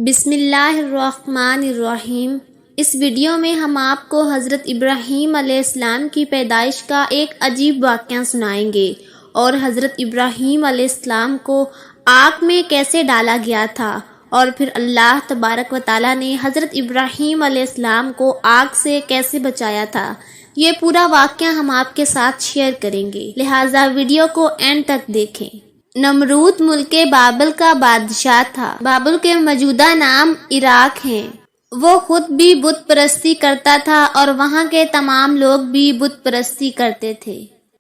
بسم اللہ الرحمن الرحیم۔ اس ویڈیو میں ہم آپ کو حضرت ابراہیم علیہ السلام کی پیدائش کا ایک عجیب واقعہ سنائیں گے اور حضرت ابراہیم علیہ السلام کو آگ میں کیسے ڈالا گیا تھا اور پھر اللہ تبارک و تعالیٰ نے حضرت ابراہیم علیہ السلام کو آگ سے کیسے بچایا تھا۔ یہ پورا واقعہ ہم آپ کے ساتھ شیئر کریں گے، لہٰذا ویڈیو کو اینڈ تک دیکھیں۔ نمرود ملک بابل کا بادشاہ تھا۔ بابل کے موجودہ نام عراق ہیں۔ وہ خود بھی بت پرستی کرتا تھا اور وہاں کے تمام لوگ بھی بت پرستی کرتے تھے،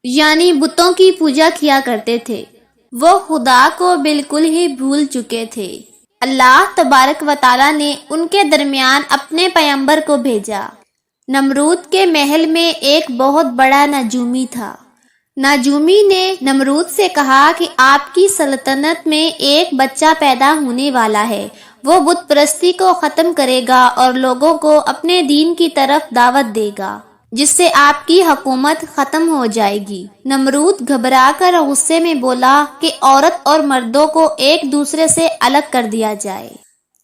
یعنی بتوں کی پوجا کیا کرتے تھے۔ وہ خدا کو بالکل ہی بھول چکے تھے۔ اللہ تبارک و تعالیٰ نے ان کے درمیان اپنے پیغمبر کو بھیجا۔ نمرود کے محل میں ایک بہت بڑا نجومی تھا۔ نجومی نے نمرود سے کہا کہ آپ کی سلطنت میں ایک بچہ پیدا ہونے والا ہے، وہ بت پرستی کو ختم کرے گا اور لوگوں کو اپنے دین کی طرف دعوت دے گا، جس سے آپ کی حکومت ختم ہو جائے گی۔ نمرود گھبرا کر غصے میں بولا کہ عورت اور مردوں کو ایک دوسرے سے الگ کر دیا جائے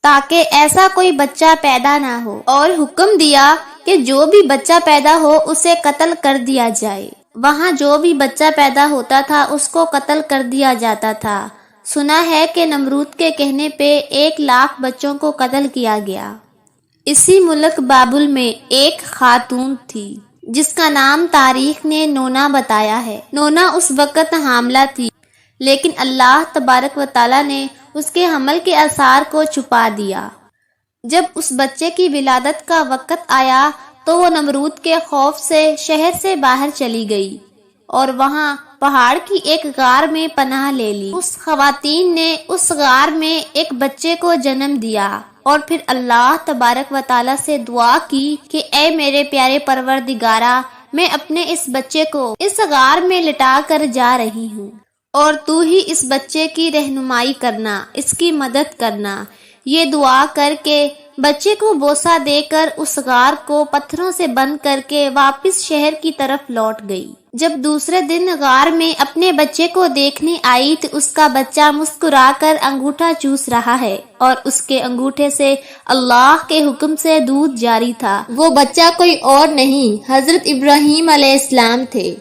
تاکہ ایسا کوئی بچہ پیدا نہ ہو، اور حکم دیا کہ جو بھی بچہ پیدا ہو اسے قتل کر دیا جائے۔ وہاں جو بھی بچہ پیدا ہوتا تھا اس کو قتل کر دیا جاتا تھا۔ سنا ہے کہ نمرود کے کہنے پہ 1,00,000 بچوں کو قتل کیا گیا۔ اسی ملک بابل میں ایک خاتون تھی جس کا نام تاریخ نے نونا بتایا ہے۔ نونا اس وقت حاملہ تھی، لیکن اللہ تبارک و تعالیٰ نے اس کے حمل کے آثار کو چھپا دیا۔ جب اس بچے کی ولادت کا وقت آیا تو وہ نمرود کے خوف سے شہر سے باہر چلی گئی اور وہاں پہاڑ کی ایک غار میں پناہ لے لی۔ اس خواتین نے اس غار میں ایک بچے کو جنم دیا اور پھر اللہ تبارک و تعالیٰ سے دعا کی کہ اے میرے پیارے پروردگارا، میں اپنے اس بچے کو اس غار میں لٹا کر جا رہی ہوں اور تو ہی اس بچے کی رہنمائی کرنا، اس کی مدد کرنا۔ یہ دعا کر کے بچے کو بوسہ دے کر اس غار کو پتھروں سے بند کر کے واپس شہر کی طرف لوٹ گئی۔ جب دوسرے دن غار میں اپنے بچے کو دیکھنے آئی تو اس کا بچہ مسکرا کر انگوٹھا چوس رہا ہے اور اس کے انگوٹھے سے اللہ کے حکم سے دودھ جاری تھا۔ وہ بچہ کوئی اور نہیں، حضرت ابراہیم علیہ السلام تھے۔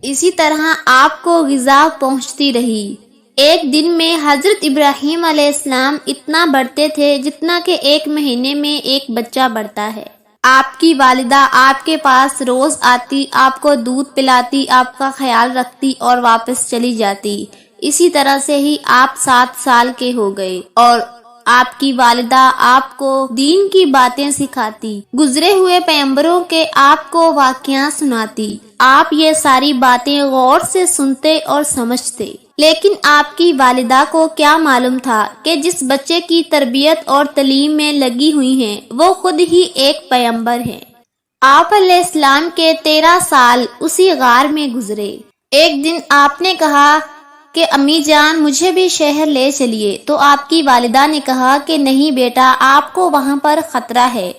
اسی طرح آپ کو غذا پہنچتی رہی۔ ایک دن میں حضرت ابراہیم علیہ السلام اتنا بڑھتے تھے جتنا کہ 1 مہینے میں ایک بچہ بڑھتا ہے۔ آپ کی والدہ آپ کے پاس روز آتی، آپ کو دودھ پلاتی، آپ کا خیال رکھتی اور واپس چلی جاتی۔ اسی طرح سے ہی آپ 7 سال کے ہو گئے اور آپ کی والدہ آپ کو دین کی باتیں سکھاتی، گزرے ہوئے پیغمبروں کے آپ کو واقعات سناتی۔ آپ یہ ساری باتیں غور سے سنتے اور سمجھتے، لیکن آپ کی والدہ کو کیا معلوم تھا کہ جس بچے کی تربیت اور تعلیم میں لگی ہوئی ہیں وہ خود ہی ایک پیغمبر ہیں۔ آپ علیہ السلام کے 13 سال اسی غار میں گزرے۔ ایک دن آپ نے کہا کہ امی جان مجھے بھی شہر لے چلیے، تو آپ کی والدہ نے کہا کہ نہیں بیٹا، آپ کو وہاں پر خطرہ ہے۔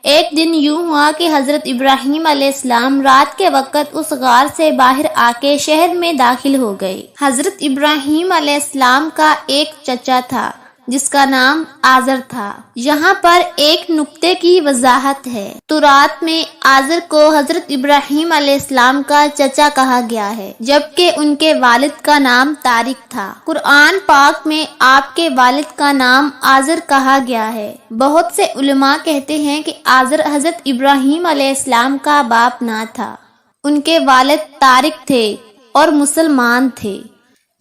ایک دن یوں ہوا کہ حضرت ابراہیم علیہ السلام رات کے وقت اس غار سے باہر آ کے شہر میں داخل ہو گئے۔ حضرت ابراہیم علیہ السلام کا ایک چچا تھا جس کا نام آزر تھا۔ یہاں پر ایک نکتے کی وضاحت ہے۔ تورات میں آزر کو حضرت ابراہیم علیہ السلام کا چچا کہا گیا ہے، جبکہ ان کے والد کا نام طارق تھا۔ قرآن پاک میں آپ کے والد کا نام آزر کہا گیا ہے۔ بہت سے علماء کہتے ہیں کہ آزر حضرت ابراہیم علیہ السلام کا باپ نہ تھا، ان کے والد طارق تھے اور مسلمان تھے،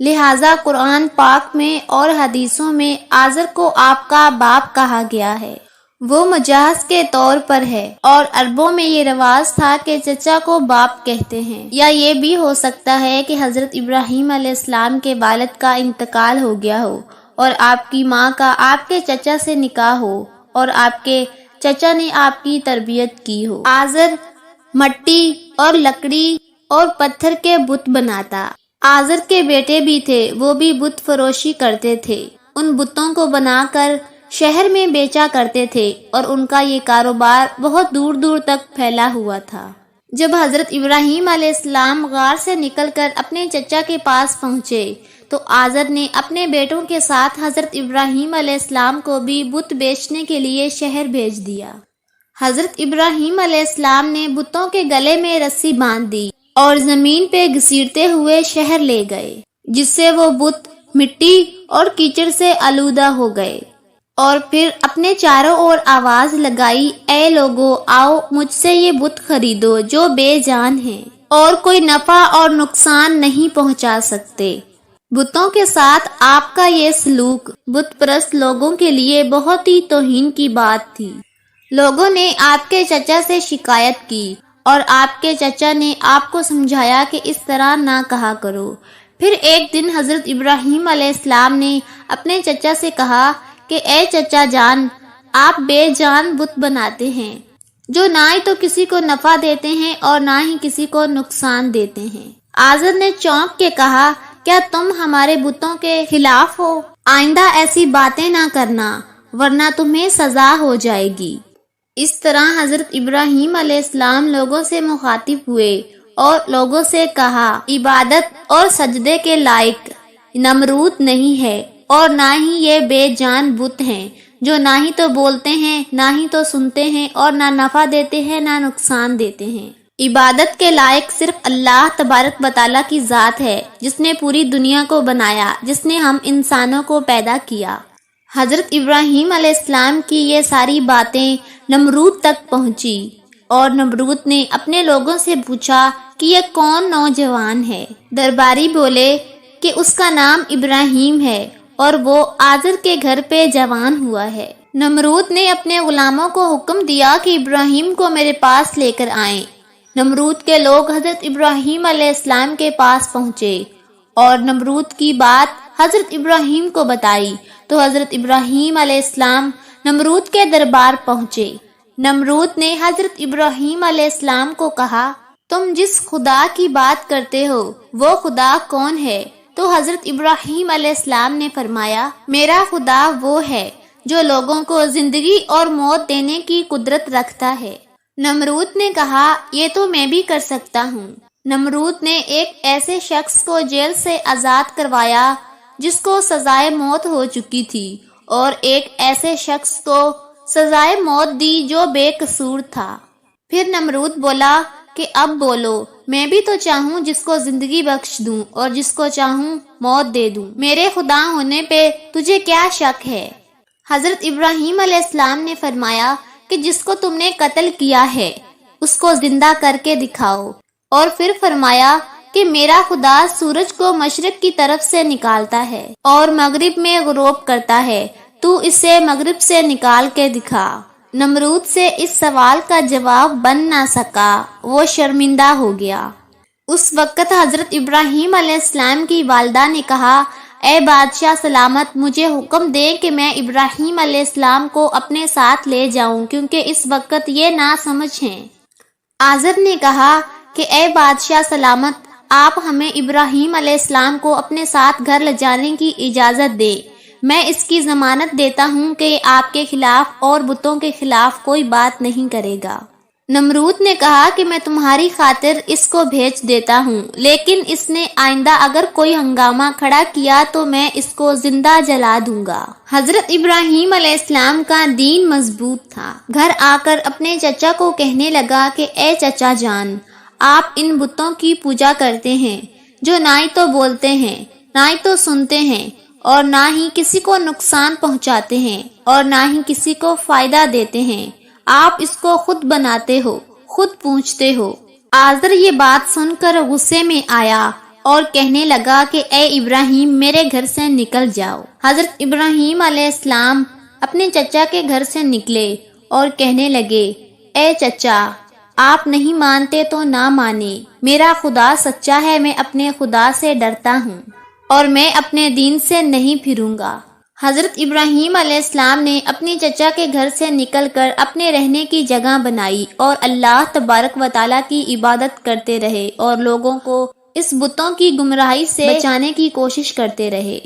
لہٰذا قرآن پاک میں اور حدیثوں میں آزر کو آپ کا باپ کہا گیا ہے۔ وہ مجاز کے طور پر ہے اور عربوں میں یہ رواج تھا کہ چچا کو باپ کہتے ہیں۔ یا یہ بھی ہو سکتا ہے کہ حضرت ابراہیم علیہ السلام کے والد کا انتقال ہو گیا ہو اور آپ کی ماں کا آپ کے چچا سے نکاح ہو اور آپ کے چچا نے آپ کی تربیت کی ہو۔ آزر مٹی اور لکڑی اور پتھر کے بت بناتا۔ آزر کے بیٹے بھی تھے، وہ بھی بت فروشی کرتے تھے۔ ان بتوں کو بنا کر شہر میں بیچا کرتے تھے اور ان کا یہ کاروبار بہت دور دور تک پھیلا ہوا تھا۔ جب حضرت ابراہیم علیہ السلام غار سے نکل کر اپنے چچا کے پاس پہنچے تو آزر نے اپنے بیٹوں کے ساتھ حضرت ابراہیم علیہ السلام کو بھی بت بیچنے کے لیے شہر بھیج دیا۔ حضرت ابراہیم علیہ السلام نے بتوں کے گلے میں رسی باندھ دی اور زمین پہ گھسیٹتے ہوئے شہر لے گئے، جس سے وہ بت مٹی اور کیچڑ سے آلودہ ہو گئے، اور پھر اپنے چاروں اور آواز لگائی، اے لوگو آؤ مجھ سے یہ بت خریدو جو بے جان ہیں اور کوئی نفع اور نقصان نہیں پہنچا سکتے۔ بتوں کے ساتھ آپ کا یہ سلوک بت پرست لوگوں کے لیے بہت ہی توہین کی بات تھی۔ لوگوں نے آپ کے چچا سے شکایت کی اور آپ کے چچا نے آپ کو سمجھایا کہ اس طرح نہ کہا کرو۔ پھر ایک دن حضرت ابراہیم علیہ السلام نے اپنے چچا سے کہا کہ اے چچا جان، آپ بے جان بت بناتے ہیں جو نہ ہی تو کسی کو نفع دیتے ہیں اور نہ ہی کسی کو نقصان دیتے ہیں۔ آزر نے چونک کے کہا، کیا تم ہمارے بتوں کے خلاف ہو؟ آئندہ ایسی باتیں نہ کرنا ورنہ تمہیں سزا ہو جائے گی۔ اس طرح حضرت ابراہیم علیہ السلام لوگوں سے مخاطب ہوئے اور لوگوں سے کہا، عبادت اور سجدے کے لائق نمرود نہیں ہے اور نہ ہی یہ بے جان بت ہیں جو نہ ہی تو بولتے ہیں، نہ ہی تو سنتے ہیں اور نہ نفع دیتے ہیں نہ نقصان دیتے ہیں۔ عبادت کے لائق صرف اللہ تبارک و تعالیٰ کی ذات ہے، جس نے پوری دنیا کو بنایا، جس نے ہم انسانوں کو پیدا کیا۔ حضرت ابراہیم علیہ السلام کی یہ ساری باتیں نمرود تک پہنچی اور نمرود نے اپنے لوگوں سے پوچھا کہ یہ کون نوجوان ہے؟ درباری بولے کہ اس کا نام ابراہیم ہے اور وہ آزر کے گھر پہ جوان ہوا ہے۔ نمرود نے اپنے غلاموں کو حکم دیا کہ ابراہیم کو میرے پاس لے کر آئیں۔ نمرود کے لوگ حضرت ابراہیم علیہ السلام کے پاس پہنچے اور نمرود کی بات حضرت ابراہیم کو بتائی تو حضرت ابراہیم علیہ السلام نمرود کے دربار پہنچے۔ نمرود نے حضرت ابراہیم علیہ السلام کو کہا، تم جس خدا کی بات کرتے ہو وہ خدا کون ہے؟ تو حضرت ابراہیم علیہ السلام نے فرمایا، میرا خدا وہ ہے جو لوگوں کو زندگی اور موت دینے کی قدرت رکھتا ہے۔ نمرود نے کہا، یہ تو میں بھی کر سکتا ہوں۔ نمرود نے ایک ایسے شخص کو جیل سے آزاد کروایا جس کو سزائے موت ہو چکی تھی اور ایک ایسے شخص کو سزائے موت دی جو بے قصور تھا۔ پھر نمرود بولا کہ اب بولو، میں بھی تو چاہوں جس کو زندگی بخش دوں اور جس کو چاہوں موت دے دوں، میرے خدا ہونے پہ تجھے کیا شک ہے؟ حضرت ابراہیم علیہ السلام نے فرمایا کہ جس کو تم نے قتل کیا ہے اس کو زندہ کر کے دکھاؤ، اور پھر فرمایا کہ میرا خدا سورج کو مشرق کی طرف سے نکالتا ہے اور مغرب میں غروب کرتا ہے، تو اسے مغرب سے نکال کے دکھا۔ نمرود سے اس سوال کا جواب بن نہ سکا، وہ شرمندہ ہو گیا۔ اس وقت حضرت ابراہیم علیہ السلام کی والدہ نے کہا، اے بادشاہ سلامت، مجھے حکم دے کہ میں ابراہیم علیہ السلام کو اپنے ساتھ لے جاؤں کیونکہ اس وقت یہ ناسمجھ ہیں۔ آزر نے کہا کہ اے بادشاہ سلامت، آپ ہمیں ابراہیم علیہ السلام کو اپنے ساتھ گھر لے جانے کی اجازت دے، میں اس کی ضمانت دیتا ہوں کہ آپ کے خلاف اور بتوں کے خلاف کوئی بات نہیں کرے گا۔ نمرود نے کہا کہ میں تمہاری خاطر اس کو بھیج دیتا ہوں، لیکن اس نے آئندہ اگر کوئی ہنگامہ کھڑا کیا تو میں اس کو زندہ جلا دوں گا۔ حضرت ابراہیم علیہ السلام کا دین مضبوط تھا۔ گھر آ کر اپنے چچا کو کہنے لگا کہ اے چچا جان، آپ ان بتوں کی پوجا کرتے ہیں جو نہ ہی تو بولتے ہیں، نہ ہی تو سنتے ہیں اور نہ ہی کسی کو نقصان پہنچاتے ہیں اور نہ ہی کسی کو فائدہ دیتے ہیں، آپ اس کو خود بناتے ہو، خود پوجتے ہو۔ آزر یہ بات سن کر غصے میں آیا اور کہنے لگا کہ اے ابراہیم، میرے گھر سے نکل جاؤ۔ حضرت ابراہیم علیہ السلام اپنے چچا کے گھر سے نکلے اور کہنے لگے، اے چچا، آپ نہیں مانتے تو نہ مانے، میرا خدا سچا ہے، میں اپنے خدا سے ڈرتا ہوں اور میں اپنے دین سے نہیں پھروں گا۔ حضرت ابراہیم علیہ السلام نے اپنی چچا کے گھر سے نکل کر اپنے رہنے کی جگہ بنائی اور اللہ تبارک و تعالیٰ کی عبادت کرتے رہے اور لوگوں کو اس بتوں کی گمراہی سے بچانے کی کوشش کرتے رہے۔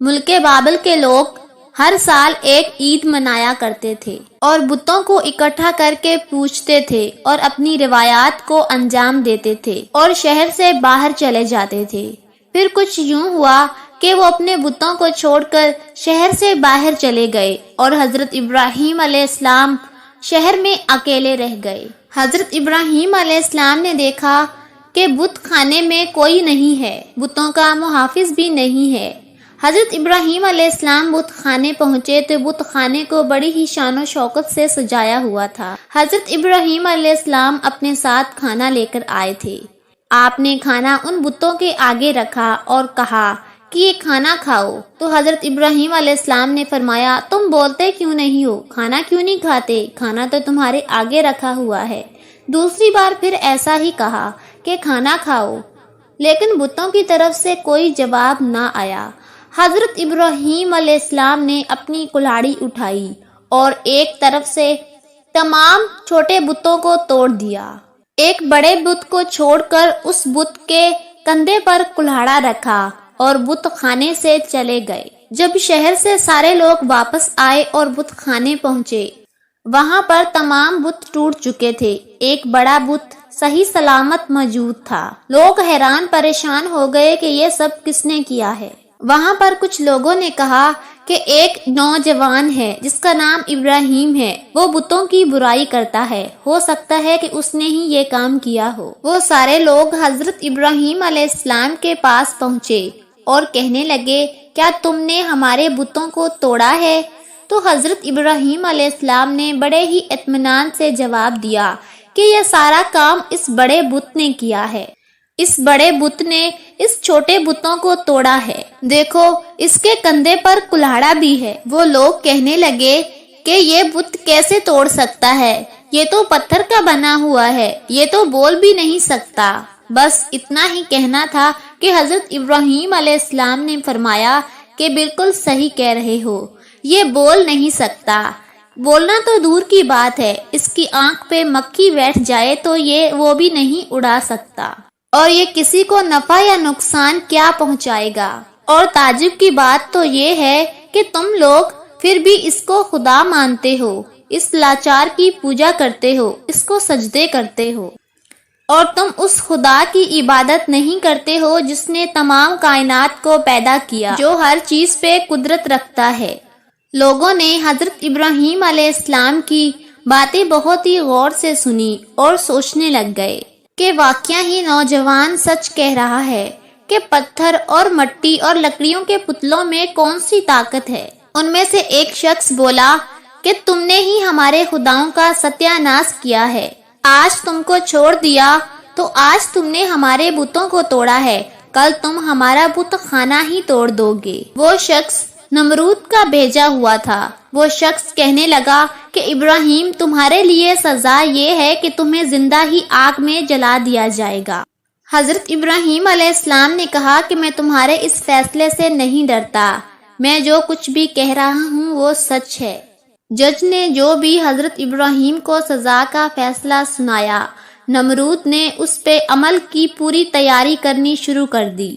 ملک بابل کے لوگ ہر سال ایک عید منایا کرتے تھے اور بتوں کو اکٹھا کر کے پوجتے تھے اور اپنی روایات کو انجام دیتے تھے اور شہر سے باہر چلے جاتے تھے۔ پھر کچھ یوں ہوا کہ کہ وہ اپنے بتوں کو چھوڑ کر شہر سے باہر چلے گئے اور حضرت ابراہیم علیہ السلام شہر میں اکیلے رہ گئے۔ حضرت ابراہیم علیہ السلام نے دیکھا کہ بت خانے میں کوئی نہیں ہے، بتوں کا محافظ بھی نہیں ہے۔ حضرت ابراہیم علیہ السلام بت خانے پہنچے تو بت خانے کو بڑی ہی شان و شوکت سے سجایا ہوا تھا۔ حضرت ابراہیم علیہ السلام اپنے ساتھ کھانا لے کر آئے تھے۔ آپ نے کھانا ان بتوں کے آگے رکھا اور کہا کہ یہ کھانا کھاؤ، تو حضرت ابراہیم علیہ السلام نے فرمایا تم بولتے کیوں نہیں ہو، کھانا کیوں نہیں کھاتے، کھانا تو تمہارے آگے رکھا ہوا ہے۔ دوسری بار پھر ایسا ہی کہا کہ کھانا کھاؤ، لیکن بتوں کی طرف سے کوئی جواب نہ آیا۔ حضرت ابراہیم علیہ السلام نے اپنی کلاڑی اٹھائی اور ایک طرف سے تمام چھوٹے بتوں کو توڑ دیا، ایک بڑے بت کو چھوڑ کر اس بت کے کندھے پر کلاڑا رکھا اور بت خانے سے چلے گئے۔ جب شہر سے سارے لوگ واپس آئے اور بت خانے پہنچے، وہاں پر تمام بت ٹوٹ چکے تھے، ایک بڑا بت صحیح سلامت موجود تھا۔ لوگ حیران پریشان ہو گئے کہ یہ سب کس نے کیا ہے۔ وہاں پر کچھ لوگوں نے کہا کہ ایک نوجوان ہے جس کا نام ابراہیم ہے، وہ بتوں کی برائی کرتا ہے، ہو سکتا ہے کہ اس نے ہی یہ کام کیا ہو۔ وہ سارے لوگ حضرت ابراہیم علیہ السلام کے پاس پہنچے اور کہنے لگے کیا تم نے ہمارے بتوں کو توڑا ہے؟ تو حضرت ابراہیم علیہ السلام نے بڑے ہی اطمینان سے جواب دیا کہ یہ سارا کام اس بڑے بت نے کیا ہے، اس بڑے بت نے اس چھوٹے بتوں کو توڑا ہے، دیکھو اس کے کندھے پر کلاڑا بھی ہے۔ وہ لوگ کہنے لگے کہ یہ بت کیسے توڑ سکتا ہے، یہ تو پتھر کا بنا ہوا ہے، یہ تو بول بھی نہیں سکتا۔ بس اتنا ہی کہنا تھا کہ حضرت ابراہیم علیہ السلام نے فرمایا کہ بالکل صحیح کہہ رہے ہو، یہ بول نہیں سکتا، بولنا تو دور کی بات ہے، اس کی آنکھ پہ مکھی بیٹھ جائے تو یہ وہ بھی نہیں اڑا سکتا، اور یہ کسی کو نفع یا نقصان کیا پہنچائے گا۔ اور تعجب کی بات تو یہ ہے کہ تم لوگ پھر بھی اس کو خدا مانتے ہو، اس لاچار کی پوجا کرتے ہو، اس کو سجدے کرتے ہو، اور تم اس خدا کی عبادت نہیں کرتے ہو جس نے تمام کائنات کو پیدا کیا، جو ہر چیز پہ قدرت رکھتا ہے۔ لوگوں نے حضرت ابراہیم علیہ السلام کی باتیں بہت ہی غور سے سنی اور سوچنے لگ گئے کہ واقعہ ہی نوجوان سچ کہہ رہا ہے کہ پتھر اور مٹی اور لکڑیوں کے پتلوں میں کون سی طاقت ہے۔ ان میں سے ایک شخص بولا کہ تم نے ہی ہمارے خداؤں کا ستیہ ناش کیا ہے، آج تم کو چھوڑ دیا تو آج تم نے ہمارے بتوں کو توڑا ہے، کل تم ہمارا بت خانہ ہی توڑ دو گے۔ وہ شخص نمرود کا بھیجا ہوا تھا۔ وہ شخص کہنے لگا کہ ابراہیم تمہارے لیے سزا یہ ہے کہ تمہیں زندہ ہی آگ میں جلا دیا جائے گا۔ حضرت ابراہیم علیہ السلام نے کہا کہ میں تمہارے اس فیصلے سے نہیں ڈرتا، میں جو کچھ بھی کہہ رہا ہوں وہ سچ ہے۔ جج نے جو بھی حضرت ابراہیم کو سزا کا فیصلہ سنایا، نمرود نے اس پہ عمل کی پوری تیاری کرنی شروع کر دی۔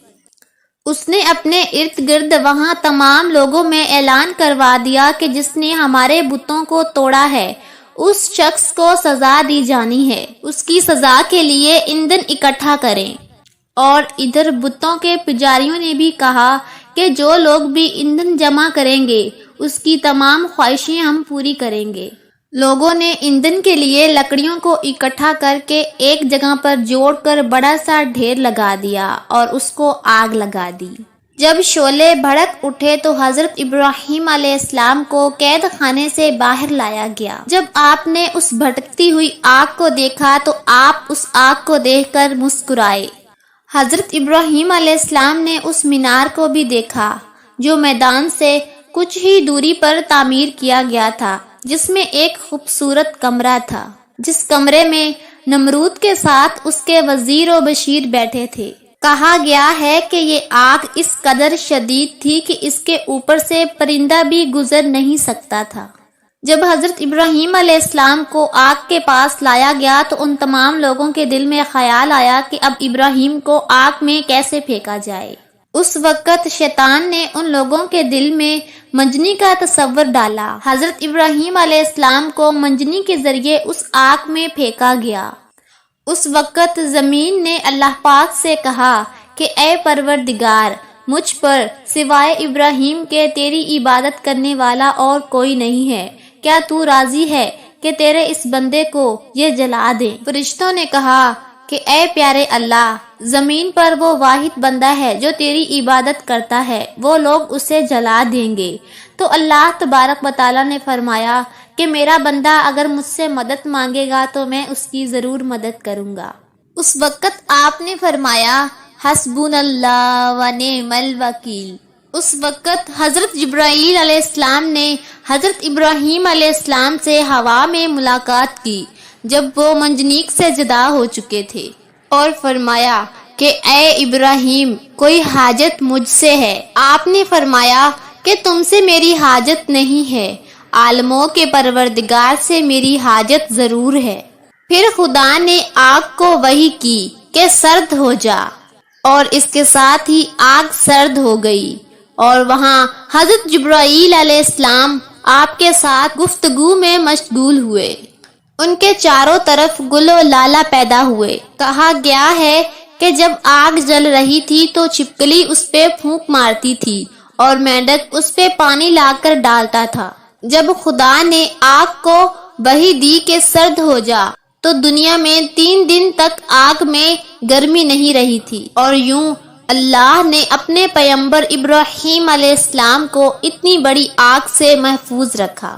اس نے اپنے ارد گرد وہاں تمام لوگوں میں اعلان کروا دیا کہ جس نے ہمارے بتوں کو توڑا ہے اس شخص کو سزا دی جانی ہے، اس کی سزا کے لیے ایندھن اکٹھا کریں۔ اور ادھر بتوں کے پجاریوں نے بھی کہا کہ جو لوگ بھی ایندھن جمع کریں گے اس کی تمام خواہشیں ہم پوری کریں گے۔ لوگوں نے ایندھن کے لیے لکڑیوں کو اکٹھا کر کے ایک جگہ پر جوڑ کر بڑا سا ڈھیر لگا دیا اور اس کو آگ لگا دی۔ جب شعلے بھڑک اٹھے تو حضرت ابراہیم علیہ السلام کو قید خانے سے باہر لایا گیا۔ جب آپ نے اس بھٹکتی ہوئی آگ کو دیکھا تو آپ اس آگ کو دیکھ کر مسکرائے۔ حضرت ابراہیم علیہ السلام نے اس مینار کو بھی دیکھا جو میدان سے کچھ ہی دوری پر تعمیر کیا گیا تھا، جس میں ایک خوبصورت کمرہ تھا، جس کمرے میں نمرود کے ساتھ اس کے وزیر و بشیر بیٹھے تھے۔ کہا گیا ہے کہ یہ آگ اس قدر شدید تھی کہ اس کے اوپر سے پرندہ بھی گزر نہیں سکتا تھا۔ جب حضرت ابراہیم علیہ السلام کو آگ کے پاس لایا گیا تو ان تمام لوگوں کے دل میں خیال آیا کہ اب ابراہیم کو آگ میں کیسے پھینکا جائے۔ اس وقت شیطان نے ان لوگوں کے دل میں منجنی کا تصور ڈالا۔ حضرت ابراہیم علیہ السلام کو منجنی کے ذریعے اس آگ میں پھینکا گیا۔ اس وقت زمین نے اللہ پاک سے کہا کہ اے پروردگار، مجھ پر سوائے ابراہیم کے تیری عبادت کرنے والا اور کوئی نہیں ہے، کیا تو راضی ہے کہ تیرے اس بندے کو یہ جلا دیں؟ فرشتوں نے کہا کہ اے پیارے اللہ، زمین پر وہ واحد بندہ ہے جو تیری عبادت کرتا ہے، وہ لوگ اسے جلا دیں گے۔ تو اللہ تبارک و تعالیٰ نے فرمایا کہ میرا بندہ اگر مجھ سے مدد مانگے گا تو میں اس کی ضرور مدد کروں گا۔ اس وقت آپ نے فرمایا حسبنا اللہ و نعم الوکیل۔ اس وقت حضرت جبرائیل علیہ السلام نے حضرت ابراہیم علیہ السلام سے ہوا میں ملاقات کی جب وہ منجنیق سے جدا ہو چکے تھے، اور فرمایا کہ اے ابراہیم، کوئی حاجت مجھ سے ہے؟ آپ نے فرمایا کہ تم سے میری حاجت نہیں ہے، عالموں کے پروردگار سے میری حاجت ضرور ہے۔ پھر خدا نے آگ کو وحی کی کہ سرد ہو جا، اور اس کے ساتھ ہی آگ سرد ہو گئی، اور وہاں حضرت جبرائیل علیہ السلام آپ کے ساتھ گفتگو میں مشغول ہوئے۔ ان کے چاروں طرف گل و لالا پیدا ہوئے۔ کہا گیا ہے کہ جب آگ جل رہی تھی تو چھپکلی اس پہ پھونک مارتی تھی اور مینڈک اس پہ پانی لا کر ڈالتا تھا۔ جب خدا نے آگ کو وحی دی کہ سرد ہو جا تو دنیا میں 3 دن تک آگ میں گرمی نہیں رہی تھی، اور یوں اللہ نے اپنے پیغمبر ابراہیم علیہ السلام کو اتنی بڑی آگ سے محفوظ رکھا۔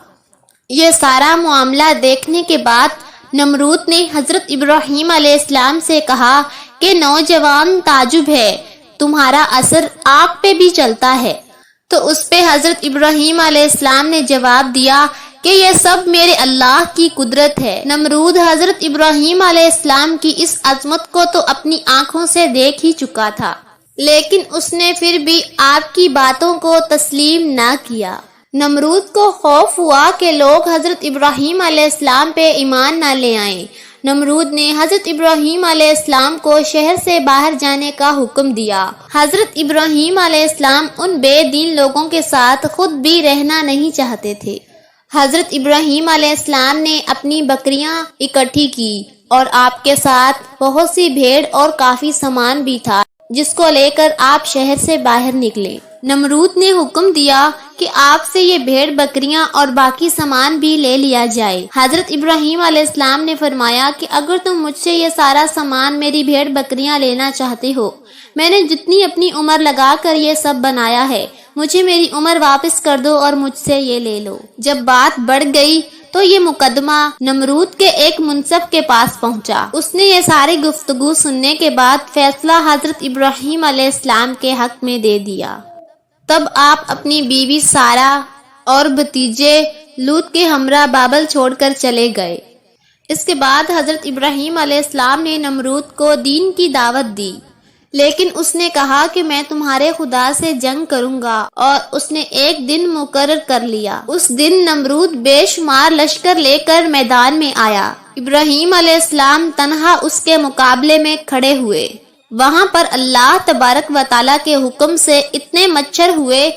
یہ سارا معاملہ دیکھنے کے بعد نمرود نے حضرت ابراہیم علیہ السلام سے کہا کہ نوجوان تعجب ہے، تمہارا اثر آگ پہ بھی چلتا ہے؟ تو اس پہ حضرت ابراہیم علیہ السلام نے جواب دیا کہ یہ سب میرے اللہ کی قدرت ہے۔ نمرود حضرت ابراہیم علیہ السلام کی اس عظمت کو تو اپنی آنکھوں سے دیکھ ہی چکا تھا، لیکن اس نے پھر بھی آپ کی باتوں کو تسلیم نہ کیا۔ نمرود کو خوف ہوا کہ لوگ حضرت ابراہیم علیہ السلام پہ ایمان نہ لے آئیں۔ نمرود نے حضرت ابراہیم علیہ السلام کو شہر سے باہر جانے کا حکم دیا۔ حضرت ابراہیم علیہ السلام ان بے دین لوگوں کے ساتھ خود بھی رہنا نہیں چاہتے تھے۔ حضرت ابراہیم علیہ السلام نے اپنی بکریاں اکٹھی کی، اور آپ کے ساتھ بہت سی بھیڑ اور کافی سامان بھی تھا جس کو لے کر آپ شہر سے باہر نکلے۔ نمرود نے حکم دیا کہ آپ سے یہ بھیڑ بکریاں اور باقی سامان بھی لے لیا جائے۔ حضرت ابراہیم علیہ السلام نے فرمایا کہ اگر تم مجھ سے یہ سارا سامان، میری بھیڑ بکریاں لینا چاہتے ہو، میں نے جتنی اپنی عمر لگا کر یہ سب بنایا ہے، مجھے میری عمر واپس کر دو اور مجھ سے یہ لے لو۔ جب بات بڑھ گئی تو یہ مقدمہ نمرود کے ایک منصف کے پاس پہنچا۔ اس نے یہ ساری گفتگو سننے کے بعد فیصلہ حضرت ابراہیم علیہ السلام کے حق میں دے دیا۔ تب آپ اپنی بیوی سارہ اور بھتیجے لوط کے ہمراہ بابل چھوڑ کر چلے گئے۔ اس کے بعد حضرت ابراہیم علیہ السلام نے نمرود کو دین کی دعوت دی، لیکن اس نے کہا کہ میں تمہارے خدا سے جنگ کروں گا، اور اس نے ایک دن مقرر کر لیا۔ اس دن نمرود بے شمار لشکر لے کر میدان میں آیا۔ ابراہیم علیہ السلام تنہا اس کے مقابلے میں کھڑے ہوئے۔ وہاں پر اللہ تبارک و تعالیٰ کے حکم سے اتنے مچھر ہوئے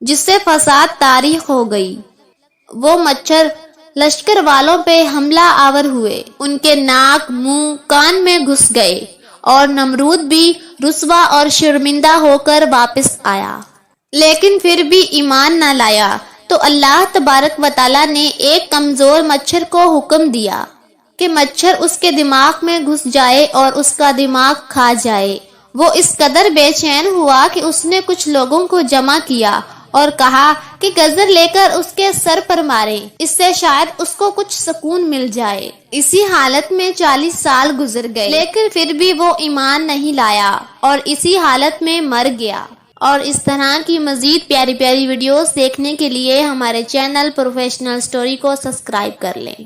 جس سے فساد طاری ہو گئی۔ وہ مچھر لشکر والوں پہ حملہ آور ہوئے، ان کے ناک، منہ، کان میں گھس گئے، اور نمرود بھی رسوا اور شرمندہ ہو کر واپس آیا، لیکن پھر بھی ایمان نہ لایا۔ تو اللہ تبارک و تعالیٰ نے ایک کمزور مچھر کو حکم دیا کہ مچھر اس کے دماغ میں گھس جائے اور اس کا دماغ کھا جائے۔ وہ اس قدر بے چین ہوا کہ اس نے کچھ لوگوں کو جمع کیا اور کہا کہ گزر لے کر اس کے سر پر مارے، اس سے شاید اس کو کچھ سکون مل جائے۔ اسی حالت میں 40 سال گزر گئے، لیکن پھر بھی وہ ایمان نہیں لایا اور اسی حالت میں مر گیا۔ اور اس طرح کی مزید پیاری پیاری ویڈیوز دیکھنے کے لیے ہمارے چینل پروفیشنل سٹوری کو سبسکرائب کر لیں۔